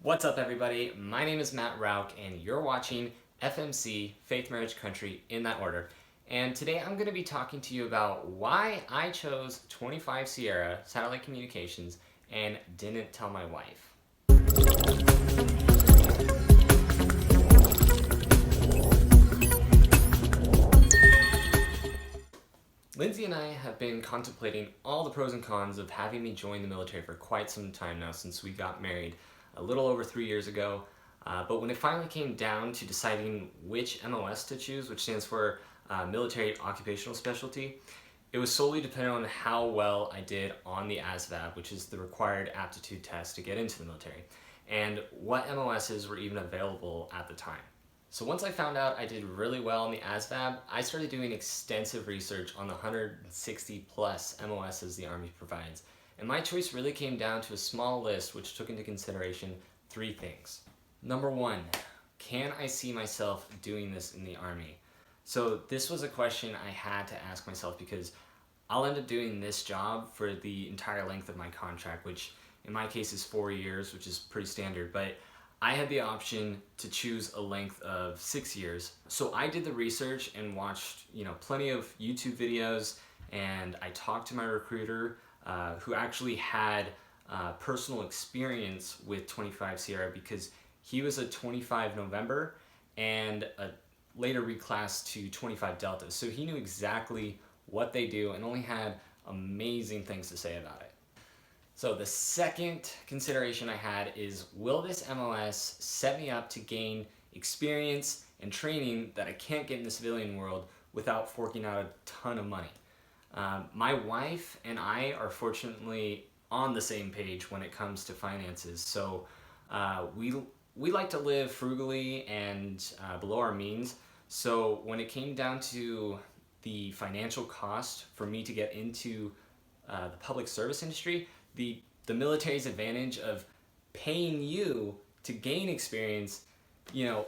What's up everybody? My name is Matt Rauch and you're watching FMC, Faith Marriage Country in that order. And today I'm going to be talking to you about why I chose 25 Sierra satellite communications and didn't tell my wife. Lindsay and I have been contemplating all the pros and cons of having me join the military for quite some time now since we got married a little over 3 years ago. But when it finally came down to deciding which MOS to choose, which stands for Military Occupational Specialty, it was solely dependent on how well I did on the ASVAB, which is the required aptitude test to get into the military, and what MOSs were even available at the time. So once I found out I did really well on the ASVAB, I started doing extensive research on the 160 plus MOSs the Army provides. And my choice really came down to a small list which took into consideration 3 things. Number 1, can I see myself doing this in the Army? So this was a question I had to ask myself because I'll end up doing this job for the entire length of my contract, which in my case is 4 years, which is pretty standard, but I had the option to choose a length of 6 years. So I did the research and watched, plenty of YouTube videos, and I talked to my recruiter who actually had personal experience with 25 Sierra because he was a 25 November and a later reclassed to 25 Delta. So he knew exactly what they do and only had amazing things to say about it. So the second consideration I had is, will this MOS set me up to gain experience and training that I can't get in the civilian world without forking out a ton of money? My wife and I are fortunately on the same page when it comes to finances. So we like to live frugally and below our means. So when it came down to the financial cost for me to get into the public service industry, the military's advantage of paying you to gain experience,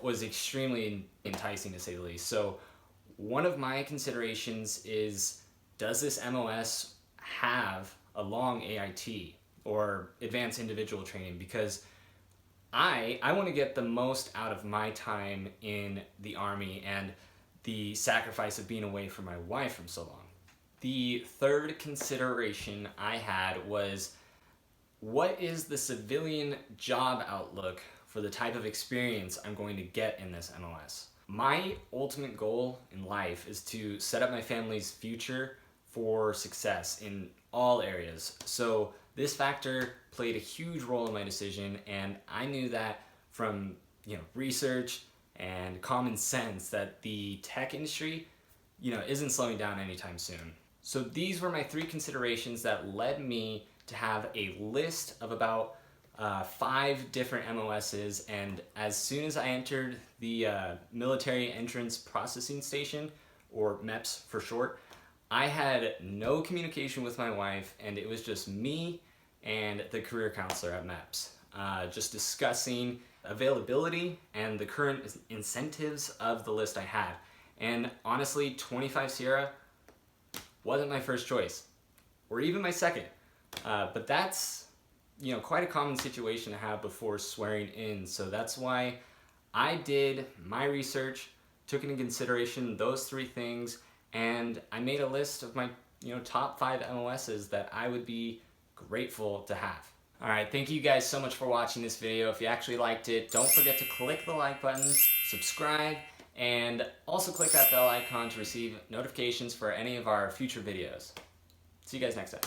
was extremely enticing to say the least. So one of my considerations is, does this MOS have a long AIT or advanced individual training? Because I want to get the most out of my time in the Army and the sacrifice of being away from my wife for so long. The third consideration I had was, what is the civilian job outlook for the type of experience I'm going to get in this MOS? My ultimate goal in life is to set up my family's future for success in all areas. So this factor played a huge role in my decision, and I knew that from research and common sense that the tech industry isn't slowing down anytime soon. So these were my 3 considerations that led me to have a list of about 5 different MOSs, and as soon as I entered the Military Entrance Processing Station, or MEPS for short, I had no communication with my wife, and it was just me and the career counselor at MEPS, just discussing availability and the current incentives of the list I had. And honestly, 25 Sierra wasn't my first choice, or even my second. But that's quite a common situation to have before swearing in. So that's why I did my research, took into consideration those 3 things, and I made a list of my top 5 MOSs that I would be grateful to have. Alright, thank you guys so much for watching this video. If you actually liked it, don't forget to click the like button, subscribe, and also click that bell icon to receive notifications for any of our future videos. See you guys next time.